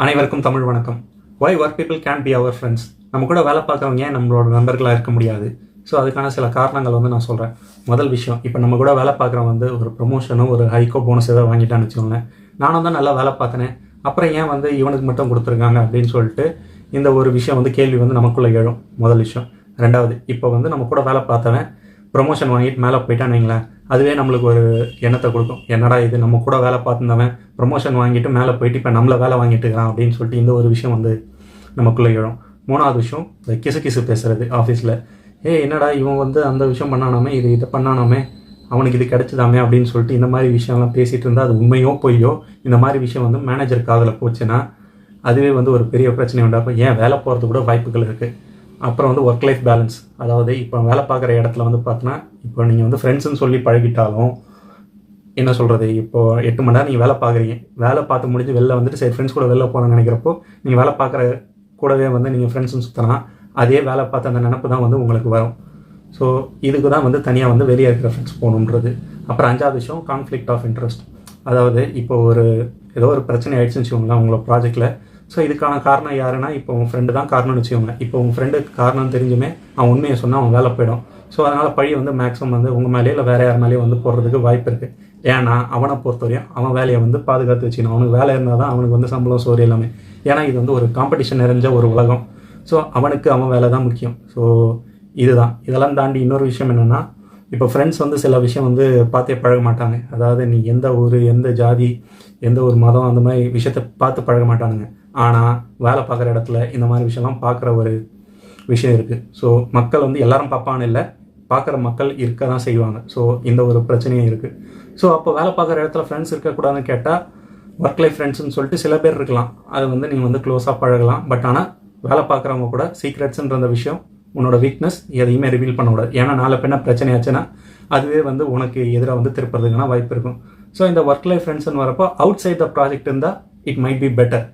அனைவருக்கும் தமிழ் வணக்கம். Why work people can't be our friends? நம்ம கூட வேலை பார்க்குறவங்க ஏன் நம்மளோட நண்பர்களாக இருக்க முடியாது? ஸோ அதுக்கான சில காரணங்கள் நான் சொல்கிறேன். முதல் விஷயம், இப்போ நம்ம கூட வேலை பார்க்குறவங்க ஒரு ப்ரொமோஷனும் ஒரு ஹைக்கோ போனஸ் ஏதாவது வாங்கிட்டான்னு வச்சுக்கோங்களேன். நானும் தான் நல்லா வேலை பார்த்தேனே, அப்புறம் ஏன் இவனுக்கு மட்டும் கொடுத்துருக்காங்க அப்படின்னு சொல்லிட்டு இந்த ஒரு விஷயம் கேள்வி நமக்குள்ளே எழும். முதல் விஷயம். ரெண்டாவது, இப்போ நம்ம கூட வேலை பார்த்தவன் ப்ரொமோஷன் வாங்கிட்டு மேலே போயிட்டான்னு வைங்களேன், அதுவே நம்மளுக்கு ஒரு எண்ணத்தை கொடுக்கும். என்னடா இது, நம்ம கூட வேலை பார்த்துருந்தவன் ப்ரொமோஷன் வாங்கிட்டு மேலே போயிட்டு இப்போ நம்மளை வேலை வாங்கிட்டு இருக்கிறான் அப்படின்னு சொல்லிட்டு இந்த ஒரு விஷயம் நமக்குள்ளே எழும். மூணாவது விஷயம், இந்த கிசு பேசுகிறது ஆஃபீஸில். என்னடா இவன் அந்த விஷயம் பண்ணானாமே, இதை பண்ணானாமே, அவனுக்கு இது கிடைச்சதாமே அப்படின்னு சொல்லிட்டு இந்த மாதிரி விஷயம்லாம் பேசிகிட்டு இருந்தால் அது உண்மையோ பொய்யோ இந்த மாதிரி விஷயம் மேனேஜர் காதில் போச்சுன்னா அதுவே ஒரு பெரிய பிரச்சனை உண்டாகும். ஏன் வேலை போகிறது கூட வாய்ப்புகள் இருக்குது. அப்புறம் ஒர்க் லைஃப் பேலன்ஸ். அதாவது இப்போ வேலை பார்க்குற இடத்துல பார்த்தோன்னா, இப்போ நீங்கள் ஃப்ரெண்ட்ஸுன்னு சொல்லி பழகிட்டாலும் என்ன சொல்கிறது, இப்போது 8 மணி நேரம் நீங்கள் வேலை பார்க்குறீங்க, வேலை பார்த்து முடிஞ்சு வெளில சரி ஃப்ரெண்ட்ஸ் கூட வெளில போகணும்னு நினைக்கிறப்போ நீங்கள் வேலை பார்க்குற கூடவே நீங்கள் ஃப்ரெண்ட்ஸுன்னு சுற்றினா அதே வேலை பார்த்த அந்த நினப்பு தான் உங்களுக்கு வரும். ஸோ இதுக்கு தான் தனியாக வெளியே இருக்கிற ஃப்ரெண்ட்ஸ் போகணுன்றது. அப்புறம் 5வது விஷயம், கான்ஃப்ளிக்ட் ஆஃப் இன்ட்ரெஸ்ட். அதாவது இப்போ ஏதோ ஒரு பிரச்சனை ஆகிடுச்சுன்னு வச்சுக்கோங்களேன் உங்களோட ப்ராஜெக்டில். ஸோ இதுக்கான காரணம் யாருன்னா, இப்போ உங்கள் ஃப்ரெண்டு தான் காரணம்னு வச்சுக்கோங்க. இப்போ உங்கள் ஃப்ரெண்டுக்கு காரணம் தெரிஞ்சுமே அவன் உண்மையை சொன்னால் அவன் வேலை போயிடும். ஸோ அதனால் பழி மேக்ஸிமம் உங்கள் மேலேயே இல்லை வேறு யார் மேலேயும் போடுறதுக்கு வாய்ப்பு இருக்குது. ஏன்னா அவனை பொறுத்தவரையும் அவன் வேலையை பாதுகாத்து வச்சுக்கணும். அவனுக்கு வேலை இருந்தால் தான் அவனுக்கு சம்பளம் சோறு எல்லாமே. ஏன்னா இது ஒரு காம்படிஷன் நிறைஞ்ச ஒரு உலகம். ஸோ அவனுக்கு அவன் வேலை தான் முக்கியம். ஸோ இதுதான். இதெல்லாம் தாண்டி இன்னொரு விஷயம் என்னென்னா, இப்போ ஃப்ரெண்ட்ஸ் சில விஷயம் பார்த்தே பழக மாட்டாங்க. அதாவது நீ எந்த ஊர், எந்த ஜாதி, எந்த ஒரு மதம், அந்த மாதிரி விஷயத்தை பார்த்து பழக மாட்டானுங்க. ஆனால் வேலை பார்க்குற இடத்துல இந்த மாதிரி விஷயம்லாம் பார்க்குற ஒரு விஷயம் இருக்குது. ஸோ மக்கள் எல்லாரும் பார்ப்பான்னு இல்லை, பார்க்குற மக்கள் இருக்க தான் செய்வாங்க. ஸோ இந்த ஒரு பிரச்சனையும் இருக்குது. ஸோ அப்போ வேலை பார்க்குற இடத்துல ஃப்ரெண்ட்ஸ் இருக்கக்கூடாதுன்னு கேட்டால், ஒர்க் லைஃப் ஃப்ரெண்ட்ஸ்னு சொல்லிட்டு சில பேர் இருக்கலாம். அது நீங்கள் க்ளோஸாக பழகலாம். பட் ஆனால் வேலை பார்க்குறவங்க கூட சீக்ரெட்ஸுன்ற அந்த விஷயம், உன்னோட வீக்னஸ் எதையுமே ரிவீல் பண்ணக்கூடாது. ஏன்னா நாளை பின்ன பிரச்சனை ஆச்சுன்னா அதுவே உனக்கு எதிராக திருப்புறதுக்கான வாய்ப்பு இருக்கும். ஸோ இந்த ஒர்க் லைஃப் ஃப்ரெண்ட்ஸ்னு வரப்போ அவுட் சைட் த ப்ராஜெக்ட் இருந்தால் இட் மைட் பி பெட்டர்.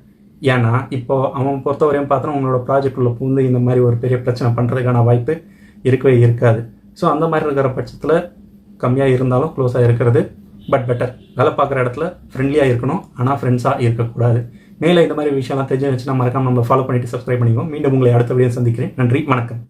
ஏன்னா இப்போது அவன் பொறுத்தவரையும் பார்த்தோன்னா உங்களோட ப்ராஜெக்ட் உள்ள பூந்து இந்த மாதிரி ஒரு பெரிய பிரச்சனை பண்ணுறதுக்கான வாய்ப்பு இருக்கவே இருக்காது. ஸோ அந்த மாதிரி இருக்கிற பட்சத்தில் கம்மியாக இருந்தாலும் க்ளோஸாக இருக்கிறது பட் பெட்டர். வேலை பார்க்குற இடத்துல ஃப்ரெண்ட்லியாக இருக்கணும், ஆனால் ஃப்ரெண்ட்ஸாக இருக்கக்கூடாது. மேலே இந்த மாதிரி விஷயம்லாம் தெரிஞ்சு வச்சுன்னா மறக்காமல் நம்ம ஃபாலோ பண்ணிவிட்டு சப்ஸ்கிரைப் பண்ணிக்கோங்க. மீண்டும் உங்களை அடுத்த வீடியோ சந்திக்கிறேன். நன்றி, வணக்கம்.